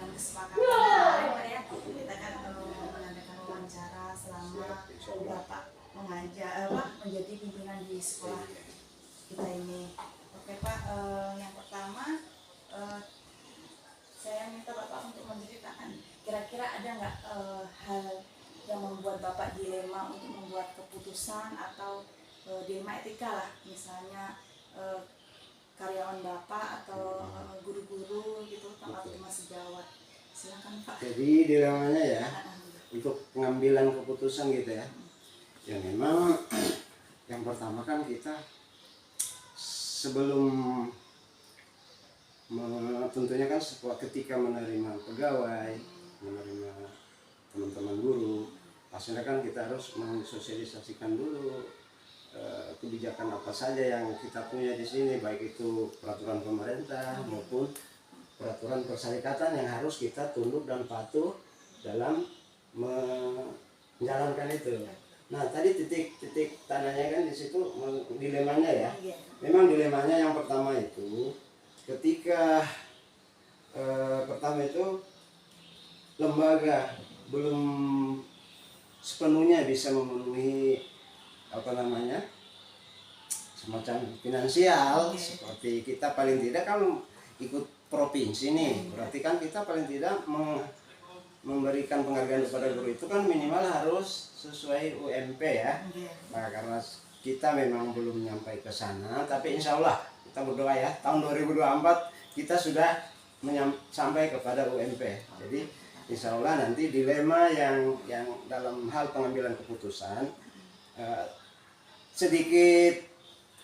dengan kesepakatan kemarin Pak ya, kita kan mengadakan wawancara selama Bapak menjadi pimpinan di sekolah kita ini. Oke Pak, yang pertama saya minta Bapak untuk menceritakan kira-kira ada nggak hal yang membuat Bapak dilema untuk membuat keputusan atau dilema etika lah, misalnya karyawan Bapak atau guru-guru gitu atau masih sejawat. Silakan Pak. Jadi dilemanya ya untuk pengambilan keputusan gitu ya. Ya memang yang pertama kan kita sebelum tentunya kan ketika menerima pegawai, menerima teman-teman guru, pastinya kan kita harus mensosialisasikan dulu kebijakan apa saja yang kita punya di sini, baik itu peraturan pemerintah maupun peraturan persyarikatan yang harus kita tunduk dan patuh dalam menjalankan itu. Nah tadi titik tandanya kan di situ dilemanya ya. Memang dilemanya yang pertama itu ketika pertama itu lembaga belum sepenuhnya bisa memenuhi semacam finansial, seperti kita paling tidak kan ikut provinsi nih, berarti kan kita paling tidak memberikan penghargaan kepada guru itu kan minimal harus sesuai UMP ya. Nah karena kita memang belum nyampai ke sana, tapi insya Allah kita berdoa ya tahun 2024 kita sudah sampai kepada UMP. Jadi insya Allah nanti dilema yang dalam hal pengambilan keputusan sedikit,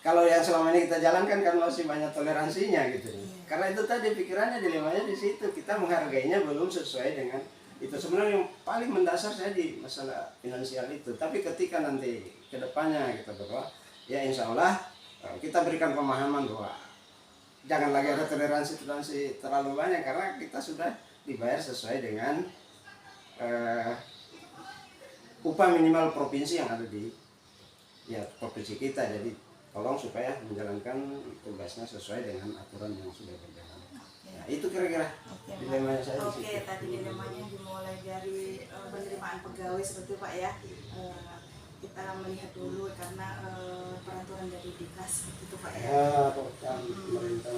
kalau yang selama ini kita jalankan kan masih banyak toleransinya gitu. Karena itu tadi pikirannya dilemanya di situ, kita menghargainya belum sesuai dengan itu. Sebenarnya yang paling mendasar saya di masalah finansial itu, tapi ketika nanti kedepannya kita berdoa ya insya Allah kita berikan pemahaman bahwa jangan lagi ada toleransi terlalu banyak, karena kita sudah dibayar sesuai dengan upah minimal provinsi yang ada di provinsi kita. Jadi tolong supaya menjalankan tugasnya sesuai dengan aturan yang sudah berjalan. Nah, itu kira-kira dilemanya saya di situ. Tadi dilemanya dimulai dari penerimaan pegawai seperti Pak ya. Kita melihat dulu karena peraturan dari Dinas itu Pak ya. Pemerintah.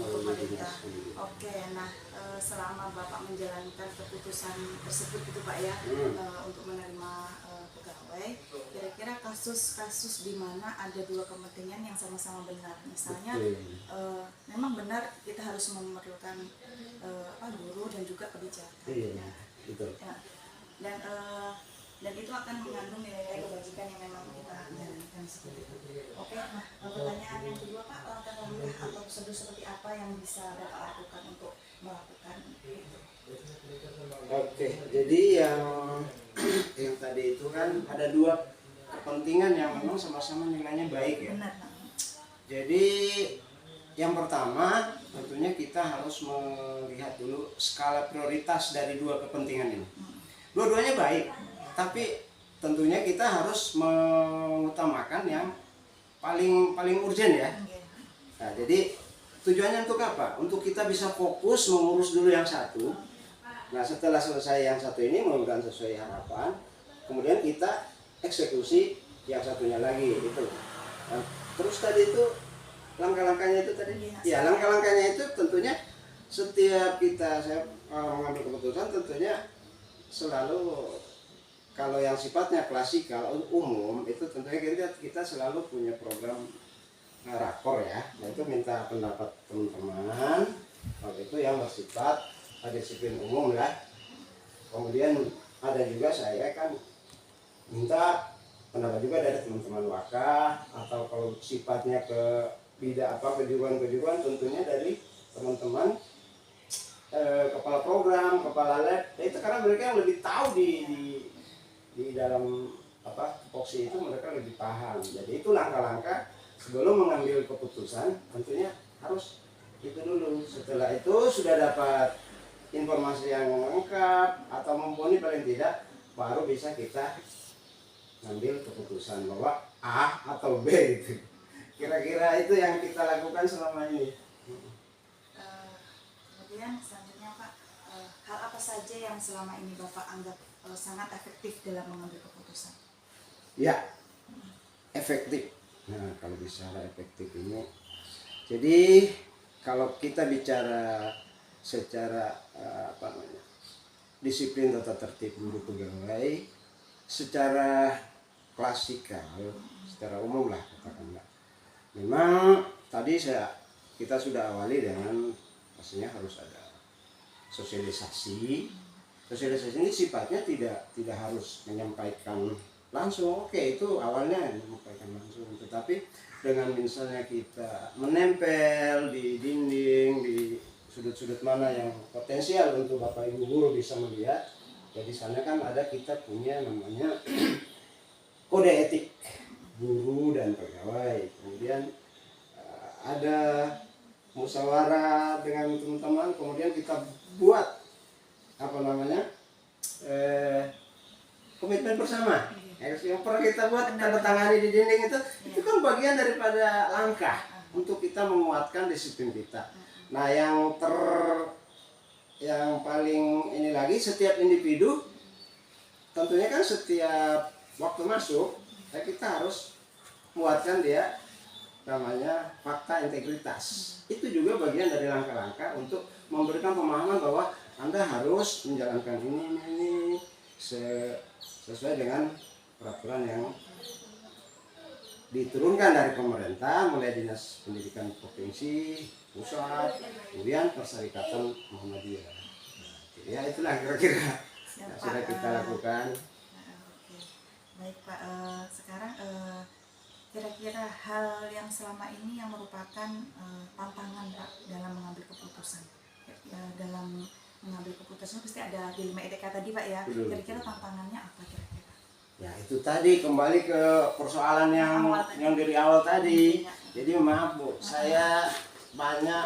Oke, nah selama Bapak menjalankan keputusan tersebut itu Pak ya, untuk menerima pegawai, kira-kira kasus-kasus di mana ada dua kepentingan yang sama-sama benar. Misalnya memang benar kita harus memerlukan guru dan juga kebijakan. Betul. Ya. Dan itu akan mengandung nilai-nilai kebajikan yang memang kita jalankan seperti itu. Oke, nah pertanyaan yang kedua Pak, langkah-langkah atau prosedur seperti apa yang bisa Bapak lakukan untuk melakukan itu? Oke, jadi yang tadi itu kan ada dua kepentingan yang memang sama-sama nilainya baik ya. Benar. Jadi yang pertama tentunya kita harus melihat dulu skala prioritas dari dua kepentingan ini. Dua-duanya baik, tapi tentunya kita harus mengutamakan yang paling urgent ya. Nah, jadi tujuannya untuk apa? Untuk kita bisa fokus mengurus dulu yang satu. Nah setelah selesai yang satu ini mudah-mudahan sesuai harapan, kemudian kita eksekusi yang satunya lagi gitu. Nah, terus tadi itu langkah-langkahnya itu tadi, ya langkah-langkahnya itu tentunya setiap saya mengambil keputusan tentunya selalu, kalau yang sifatnya klasikal umum itu tentunya kita selalu punya program rakor ya, yaitu minta pendapat teman-teman waktu itu yang bersifat disiplin umum lah. Kemudian ada juga saya kan minta pendapat juga dari teman-teman wakaf, atau kalau sifatnya kejuruan tentunya dari teman-teman kepala program, kepala lab. Itu karena mereka yang lebih tahu di dalam tupoksi itu, mereka lebih paham. Jadi itu langkah-langkah sebelum mengambil keputusan tentunya harus itu dulu. Setelah itu sudah dapat informasi yang lengkap atau mumpuni paling tidak, baru bisa kita ngambil keputusan bahwa A atau B gitu. Kira-kira itu yang kita lakukan selama ini. Kemudian selanjutnya Pak, hal apa saja yang selama ini Bapak anggap sangat efektif dalam mengambil keputusan? Ya, efektif. Nah, kalau bicara efektif ini, jadi kalau kita bicara secara disiplin tata tertib guru pegawai, secara klasikal, secara umum lah katakanlah. Memang tadi kita sudah awali dengan pastinya harus ada sosialisasi. Sosialisasi ini sifatnya tidak harus menyampaikan langsung. Oke, itu awalnya menyampaikan langsung, tetapi dengan misalnya kita menempel di dinding, di sudut-sudut mana yang potensial untuk Bapak Ibu guru bisa melihat. Jadi sana kan ada kita punya namanya kode etik guru dan pegawai. Kemudian ada musyawarah dengan teman-teman, kemudian kita buat komitmen bersama. Yang pernah kita buat tanda tangani di dinding itu kan bagian daripada langkah untuk kita menguatkan disiplin kita. Nah, yang paling ini lagi, setiap individu tentunya kan setiap waktu masuk kita harus muatkan dia namanya fakta integritas. Itu juga bagian dari langkah-langkah untuk memberikan pemahaman bahwa Anda harus menjalankan ini sesuai dengan peraturan yang diturunkan dari pemerintah, mulai Dinas Pendidikan Provinsi, Pusat, kemudian Perserikatan Muhammadiyah. Ya, itulah kira-kira yang sudah kita lakukan. Oke. Baik Pak, sekarang kira-kira hal yang selama ini yang merupakan tantangan Pak dalam mengambil keputusan. Dalam mengambil keputusan pasti ada dilema etika tadi Pak ya. Kira-kira tantangannya apa kira-kira? Ya, itu tadi kembali ke persoalan yang dari awal tadi. Jadi maaf Bu, saya banyak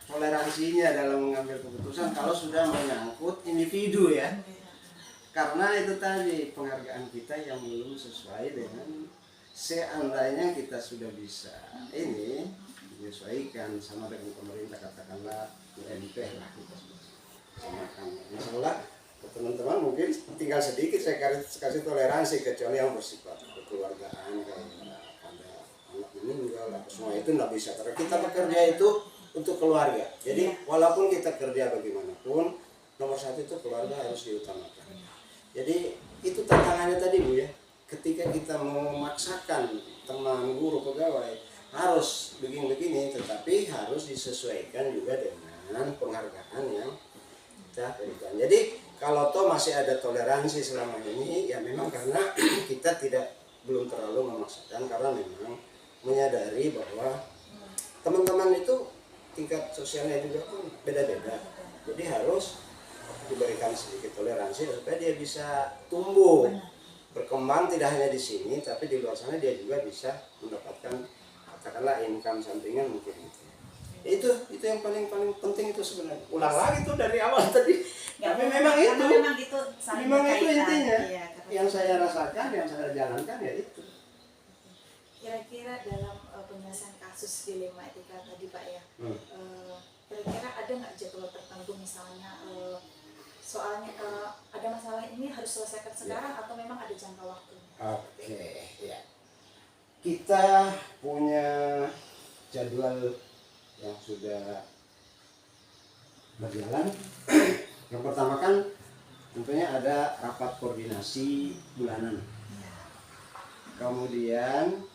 toleransinya dalam mengambil keputusan kalau sudah menyangkut individu ya. Karena itu tadi penghargaan kita yang belum sesuai dengan seandainya kita sudah bisa ini menyesuaikan sama dengan pemerintah, katakanlah UMP lah kita samakan. Insyaallah teman-teman mungkin tinggal sedikit saya kasih toleransi, kecuali yang bersifat kekeluargaan, kalau ada anak meninggal atau semua itu nggak bisa, karena kita bekerja itu untuk keluarga. Jadi walaupun kita kerja bagaimanapun, nomor satu itu keluarga harus diutamakan. Jadi itu tantangannya tadi Bu ya, ketika kita mau memaksakan teman guru pegawai harus begini-begini, tetapi harus disesuaikan juga dengan penghargaan yang kita berikan. Jadi kalau toh masih ada toleransi selama ini, ya memang karena kita belum terlalu memaksakan, karena memang menyadari bahwa teman-teman itu tingkat sosialnya juga pun beda-beda. Jadi harus diberikan sedikit toleransi supaya dia bisa tumbuh, berkembang tidak hanya di sini, tapi di luar sana dia juga bisa mendapatkan katakanlah income sampingan mungkin gitu. Itu yang paling penting itu sebenarnya. Ulang lagi tuh dari awal tadi. Tapi memang itu intinya. Iya, yang saya rasakan, yang saya jalankan ya itu. Kira-kira dalam penyelesaian kasus dilema etika tadi Pak ya, kira-kira ada nggak jadwal tertentu misalnya soalnya ada masalah ini harus selesaikan sekarang atau memang ada jangka waktu? Oke, ya. Kita punya jadwal yang sudah berjalan. Yang pertama kan tentunya ada rapat koordinasi bulanan. Kemudian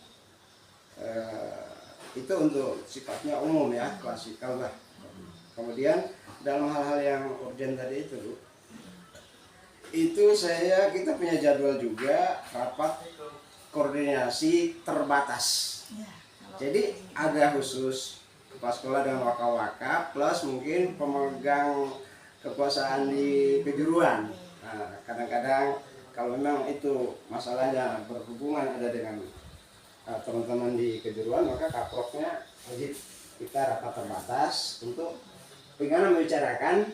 itu untuk sifatnya umum ya, klasikal lah. Kemudian dalam hal-hal yang urgent tadi itu kita punya jadwal juga rapat koordinasi terbatas. Jadi ada khusus kepala sekolah dengan waka-waka plus mungkin pemegang kekuasaan di kejuruan. Nah, kadang-kadang kalau memang itu masalahnya berhubungan ada dengan teman-teman di kejuruan, maka kaproknya wajib kita rapat terbatas untuk bagaimana membicarakan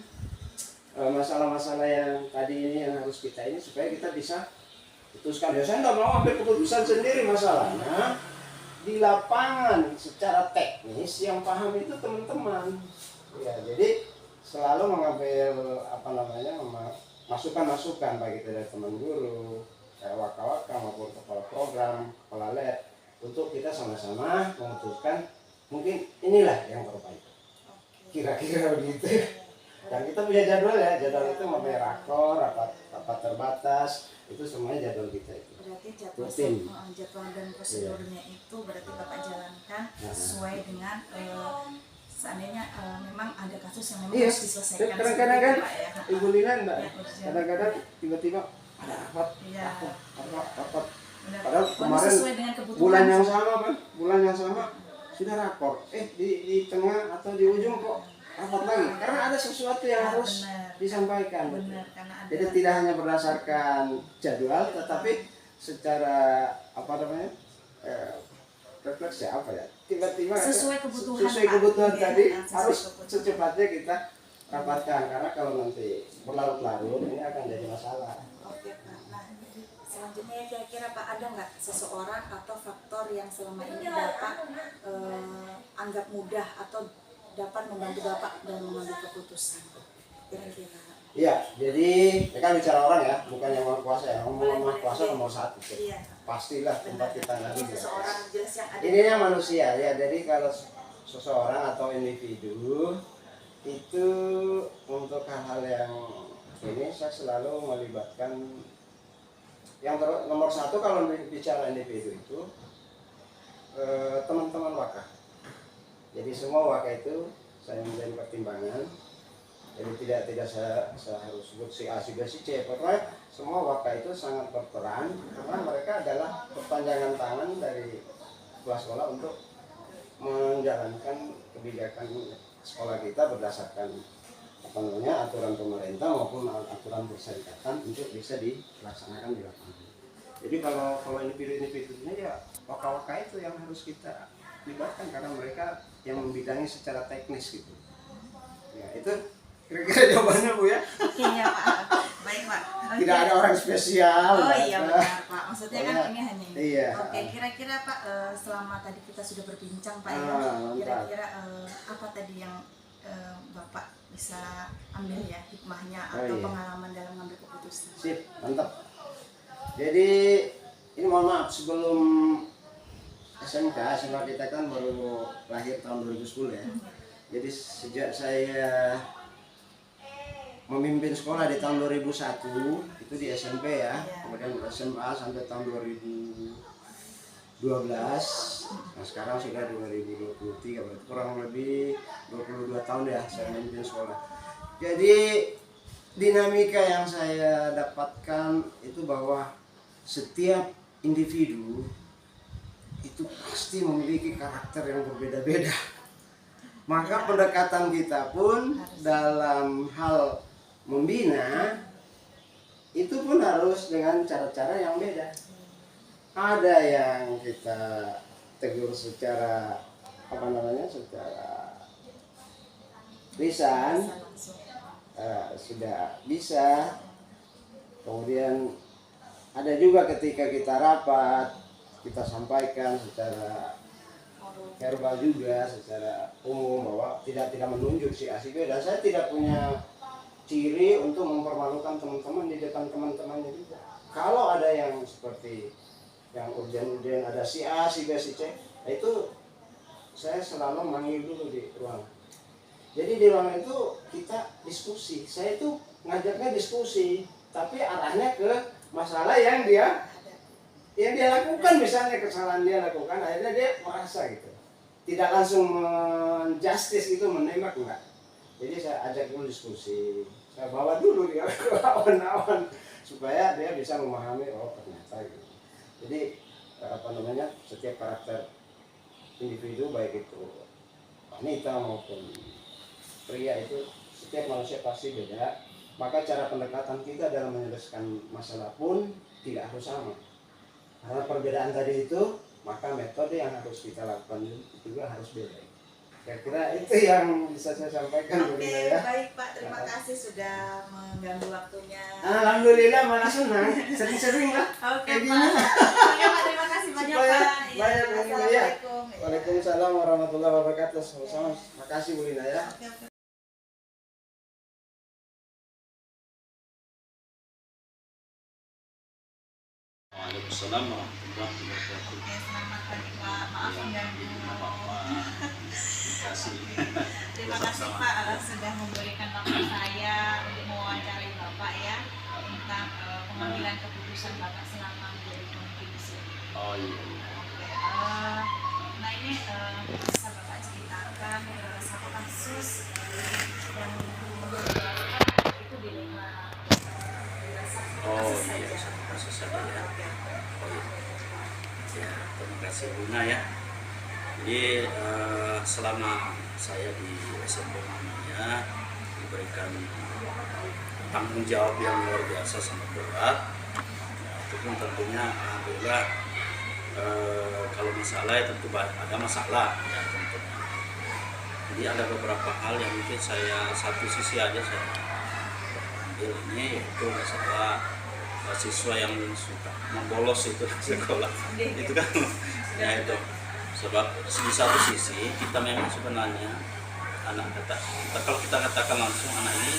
masalah-masalah yang tadi ini yang harus kita ini supaya kita bisa putuskan. Ya, saya nggak mau ambil keputusan sendiri, masalahnya di lapangan secara teknis yang paham itu teman-teman. Ya, jadi selalu mengambil masukan-masukan baik itu dari teman guru, kayak waka-waka maupun kepala program, kepala lab, untuk kita sama-sama memutuskan mungkin inilah yang terbaik. Kira-kira begitu. Dan kita punya jadwal ya, jadwal itu namanya rakor, rapat terbatas, itu semuanya jadwal kita itu. Berarti jadwal dan prosedurnya itu berarti Bapak jalankan sesuai dengan seandainya memang ada kasus yang memang harus diselesaikan. Kadang-kadang kan ya. Ibu Lina enggak, kadang-kadang tiba-tiba ada rapat. Padahal kemarin bulan yang sama sudah rapor. Di tengah atau di ujung kok rapat lagi, karena ada sesuatu yang harus disampaikan. Jadi tidak hanya berdasarkan jadwal, tetapi secara refleksi tiba-tiba sesuai kebutuhan tadi harus secepatnya kita rapatkan, karena kalau nanti berlarut-larut ini akan jadi masalah. Oke Pak. Nah, selanjutnya kira-kira Pak, ada nggak seseorang atau faktor yang selama ini Bapak anggap mudah atau dapat membantu Bapak dalam mengambil keputusan? Kira-kira. Iya, jadi ini kan bicara orang ya, bukan yang Maha Kuasa ya. Maha Kuasa nomor 1. Iya. Pastilah tempat kita nanti. Ininya manusia ya. Jadi kalau seseorang atau individu itu untuk hal-hal yang ini saya selalu melibatkan yang nomor 1 kalau bicara individu itu teman-teman waka. Jadi semua waka itu saya menjadi pertimbangan. Jadi tidak saya harus sebut si A, si B, si C. Pokoknya semua waka itu sangat berperan karena mereka adalah perpanjangan tangan dari kepala sekolah untuk menjalankan kebijakan sekolah kita berdasarkan aturan pemerintah maupun aturan persyaratan untuk bisa dilaksanakan di lapangan. Jadi kalau individu-individunya ya waka-waka itu yang harus kita libatkan karena mereka yang membidangi secara teknis gitu. Ya itu kira-kira jawabannya Bu ya? Oke ya Pak. Baik Pak. Tidak ada orang spesial. Oh iya benar Pak. Maksudnya kan ini hanya ini. Iya. Oke, kira-kira Pak selama tadi kita sudah berbincang Pak ya. Kira-kira apa tadi yang Bapak bisa ambil ya hikmahnya atau pengalaman dalam mengambil keputusan? Sip, mantap. Jadi ini mohon maaf sebelum SMK kita kan baru lahir tahun 2010 ya. Jadi sejak saya memimpin sekolah di tahun 2001 itu di SMP ya, kemudian SMA sampai tahun 2012. Nah sekarang sudah 2023, berarti kurang lebih 22 tahun ya saya memimpin sekolah. Jadi dinamika yang saya dapatkan itu bahwa setiap individu itu pasti memiliki karakter yang berbeda-beda. Maka pendekatan kita pun dalam hal membina itu pun harus dengan cara-cara yang beda. Ada yang kita tegur secara secara lisan, sudah bisa. Kemudian ada juga ketika kita rapat kita sampaikan secara verbal juga, secara umum bahwa tidak menunjuk si A si B, dan saya tidak punya ciri untuk mempermalukan teman-teman di depan teman-temannya juga. Kalau ada yang seperti yang urgen-urgen, ada si A, si B, si C, itu saya selalu manggil dulu di ruangan. Jadi di ruangan itu kita diskusi. Saya itu ngajaknya diskusi, tapi arahnya ke masalah yang dia lakukan, misalnya kesalahan dia lakukan, akhirnya dia merasa gitu. Tidak langsung menjustice itu, menembak enggak. Jadi saya ajak dulu diskusi. Saya bawa dulu dia ke awan-awan supaya dia bisa memahami ternyata gitu. Jadi setiap karakter individu baik itu wanita maupun pria itu setiap manusia pasti beda. Maka cara pendekatan kita dalam menyelesaikan masalah pun tidak harus sama. Karena perbedaan tadi itu, maka metode yang harus kita lakukan juga harus beda. Kira-kira itu yang bisa saya sampaikan. Oke, ya. Baik Pak, terima kasih sudah mengganggu waktunya. Alhamdulillah, malah senang. Sering-sering lah. Oke Pak. Oke Pak, terima kasih banyak Pak. Assalamualaikum. Waalaikumsalam warahmatullahi wabarakatuh. Sama-sama. Makasih Bu Lina ya. Oke. Waalaikumsalam warahmatullahi wabarakatuh. Oke, selamat pagi Pak. Maaf mengganggu. Terima kasih. Terima kasih Pak sudah memberikan waktu saya untuk mewawancarai Bapak ya tentang pengambilan keputusan Bapak selama menjadi pemimpin di sini. Oh iya. Oke, nah ini bisa Bapak ceritakan satu kasus yang menurut Bapak itu dirasakan Oh kasus iya, saja. satu kasus saja ya. Oke. Oh iya. Ya, terima kasih Bunda ya. Jadi selama saya di SMP Muhammadiyah diberikan tanggung jawab yang luar biasa sangat berat. Ya, itu pun tentunya alhamdulillah kalau masalah ya tentu ada masalah ya tentunya. Jadi ada beberapa hal yang mungkin saya satu sisi aja saya ambil ini, yaitu masalah siswa yang suka membolos itu di sekolah. Itu kan ya itu sebab di satu sisi kita memang sebenarnya kalau kita katakan langsung anak ini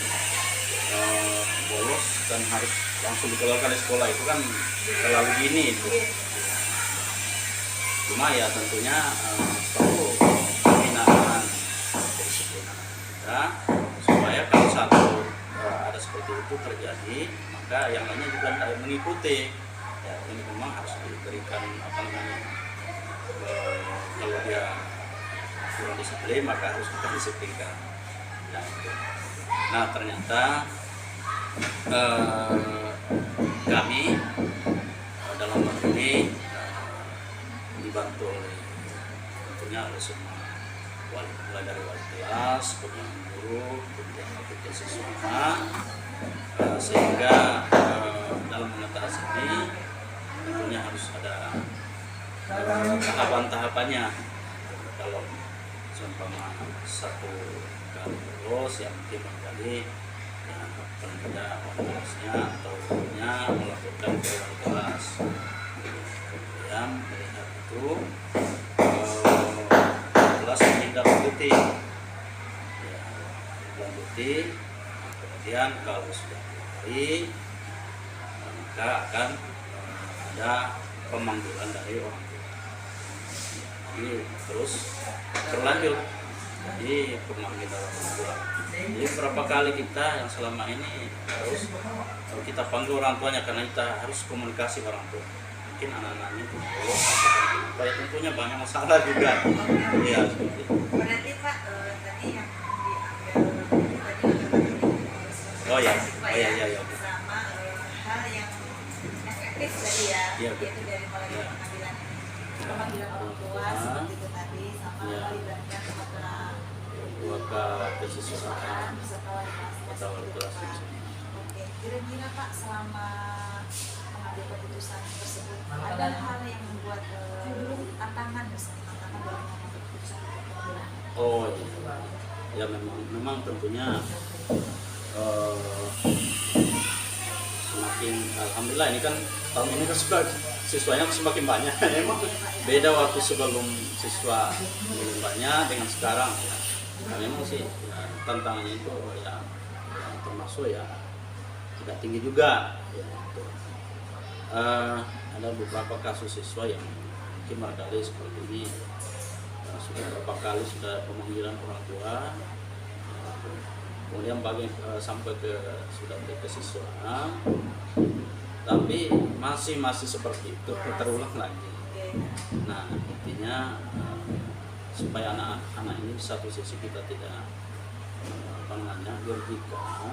bolos dan harus langsung dikeluarkan dari sekolah itu kan terlalu gini itu. Cuma ya tentunya perlu pembinaan kedisiplinan kita supaya kalau satu ada seperti itu terjadi maka yang lainnya juga tidak mengikuti. Ya ini memang harus diberikan apa namanya kalau dia kurang disiplin maka harus kita disiplinkan. Nah ternyata kami dalam hal ini dibantu oleh tentunya oleh semua mulai dari wali kelas, kemudian guru, kemudian ketua siswa, sehingga dalam mengatasi ini tentunya harus ada tahapan-tahapannya. Kalau seumpama satu kali lulus yang mungkin kali ya paling tidak wali kelasnya atau gurunya melaporkan ke wali kelas, kemudian melihat itu kelas menindaklanjuti ya, kemudian kalau sudah hari maka akan ada pemanggilan dari orang tua. Ini terus berlanjut. Jadi pemanggilan orang tua. Jadi berapa kali kita yang selama ini terus kita panggil orang tuanya karena kita harus komunikasi orang tua. Mungkin anak-anaknya itu supaya tentunya banyak masalah juga. Iya seperti itu. Berarti Pak tadi yang diambil Oh ya, iya. Sama hal yang efektif tadi ya, yaitu dari mulai pemanggilan orang tua seperti itu tadi, sama melibatkan kepada kesiswaan beserta wali kelas. Oke, kira-kira Pak selama mengambil keputusan tersebut ada hal yang membuat tantangan misalnya tantangan dalam mengambil keputusan pemanggilan? Oh iya, ya memang tentunya semakin alhamdulillah ini kan tahun ini kan siswanya semakin banyak. Memang beda waktu sebelum siswa lebih banyak dengan sekarang ya. Nah, memang sih ya, tantangannya itu ya termasuk ya tidak tinggi juga ya, gitu. Ada beberapa kasus siswa yang mungkin barangkali seperti ini sudah beberapa kali sudah pemanggilan orang tua kemudian sampai ke sudah ke siswa tapi masih seperti itu terulang lagi. Nah intinya supaya anak-anak ini di satu sisi kita tidak apa namanya dirugikan,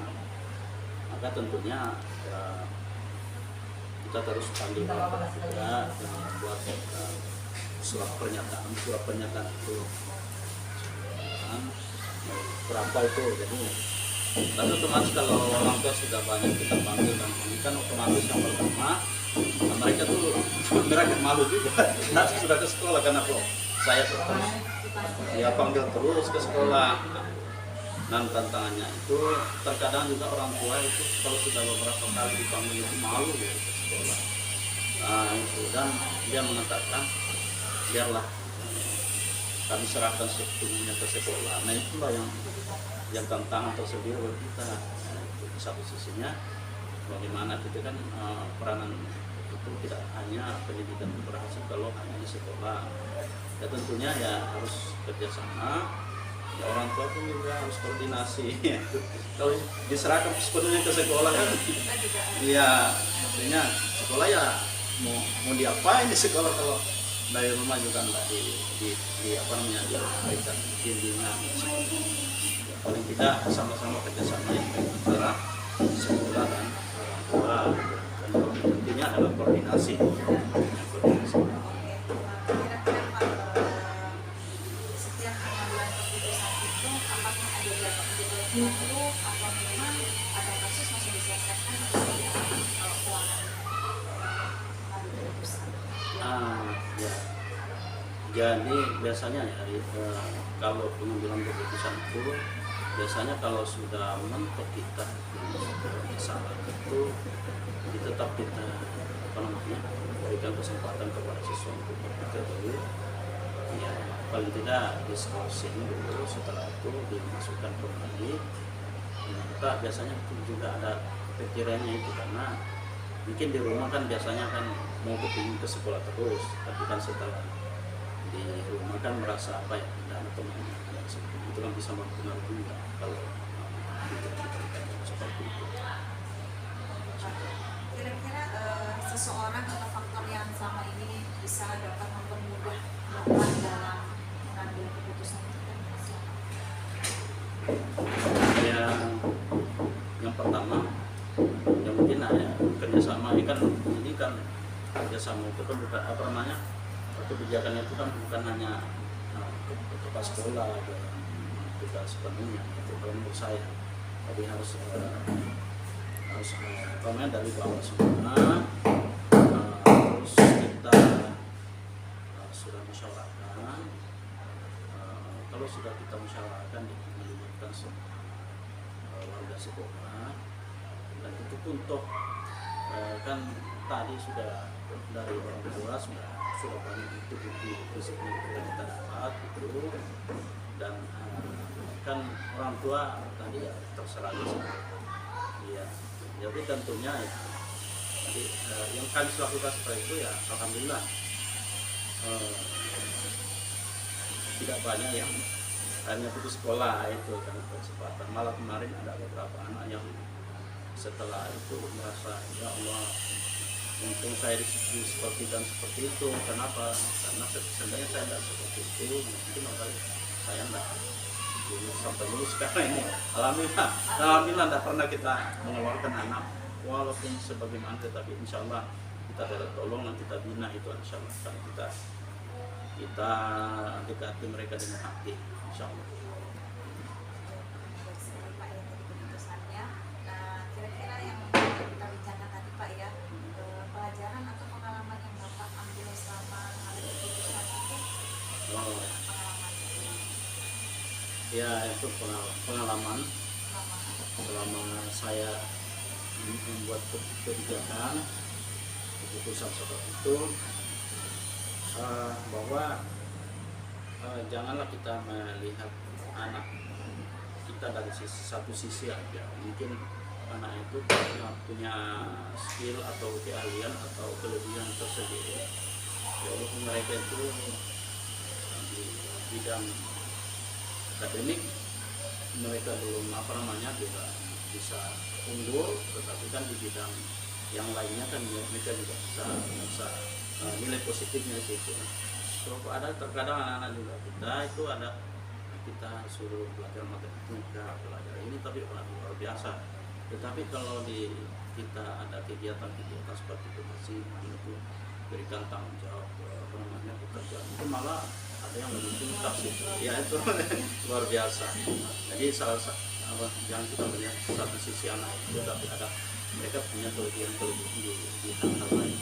maka tentunya kita terus panggil orang juga dan membuat surat pernyataan itu berapa itu. Jadi tapi otomatis kalau orang tua sudah banyak kita panggil dan kan otomatis yang pertama mereka malu juga. Nanti sudah ke sekolah karena saya terus ya panggil terus ke sekolah. Dan tantangannya itu terkadang juga orang tua itu kalau sudah beberapa kali dipanggil itu malu ya ke sekolah. Nah itu dan dia mengatakan biarlah kami serahkan sepenuhnya ke sekolah. Nah itulah yang tantangan tersendiri bagi kita. Di satu sisinya bagaimana kita kan peranan itu tidak hanya pendidikan berhasil kalau hanya di sekolah. Ya tentunya ya harus kerjasama. Ya, orang tua pun juga harus koordinasi. Kalau diserahkan sepenuhnya ke sekolah kan, iya maksudnya sekolah ya mau diapain di sekolah kalau dari rumah juga nggak di apa namanya diberikan bimbingan. Ya, paling tidak sama-sama kerjasama yang baik antara sekolah dan orang tua, dan intinya adalah koordinasi. Kira-kira setiap pengambilan keputusan itu apakah ada jangka waktu atau memang ada kasus masih diselesaikan seperti apa kalau keuangan mengambil keputusan? Ya. Jadi biasanya ya kalau pengambilan keputusan itu biasanya kalau sudah mentok kita salah itu tetap kita apa namanya berikan kesempatan kepada siswa untuk berpikir dulu, ya paling tidak diskusi dulu, setelah itu dimasukkan kembali. Kita biasanya itu juga ada pikirannya itu, karena mungkin di rumah kan biasanya kan mau kepingin ke sekolah terus, tapi kan setelah di rumah kan merasa apa ya tidak ada temannya, itu kan bisa mempengaruhi juga kalau diberikan seperti itu. Kira-kira seseorang atau faktor yang selama ini bisa dapat mempermudah Bapak dalam mengambil keputusan itu kan siapa? Yang pertama yang mungkin ya kerjasama ini kan kerjasama itu kan bukan apa namanya, kebijakan itu kan bukan hanya kepala sekolah dan tugas sepenuhnya itu kalau menurut saya, tapi harus apa namanya dari bawah semua. Terus kita sudah musyawarahkan, kalau sudah kita musyawarahkan melibatkan warga sekolah, dan itu pun toh kan tadi sudah dari orang tua sudah banyak itu bukti fisiknya kita dapat itu, dan kan orang tua tadi ya terserah ya, jadi tentunya ya, jadi, yang kami lakukan seperti itu ya alhamdulillah tidak banyak yang hanya putus sekolah itu kan kesempatan. Malah kemarin ada beberapa anak yang setelah itu merasa ya Allah, untung saya seperti itu. Kenapa? Karena sebenarnya saya tidak seperti itu, mungkin makanya saya tidak sampai lulus sekarang ini. Alhamdulillah tidak pernah kita mengeluarkan anak walaupun sebagaimana, tetapi insya Allah kita dapat tolong dan kita bina itu insya Allah, karena kita dekati mereka dengan hati insya Allah. Pak ya tadi keputusannya. Kira-kira yang kita bicarakan tadi Pak ya, pelajaran atau pengalaman yang Bapak ambil selama mengambil keputusan itu, pengalamannya? Ya itu pengalaman selama saya membuat kebijakan keputusan seperti itu, bahwa janganlah kita melihat anak kita dari satu sisi aja. Mungkin anak itu punya skill atau keahlian atau kelebihan tersendiri, walaupun mereka itu di bidang akademik mereka belum apa namanya tidak bisa unggul, tetapi kan di bidang yang lainnya kan mereka juga bisa nilai positifnya di situ. So, ada terkadang anak-anak juga kita suruh belajar matematika, belajar ini, tapi luar biasa. Tetapi kalau kita ada kegiatan-kegiatan seperti itu masih itu berikan tanggung jawab apa namanya pekerjaan, itu malah ada yang lebih tuntas gitu. Ya itu luar biasa. Jadi jangan kita melihat satu sisi anak itu, tapi ada mereka punya kelebihan di hal-hal lain.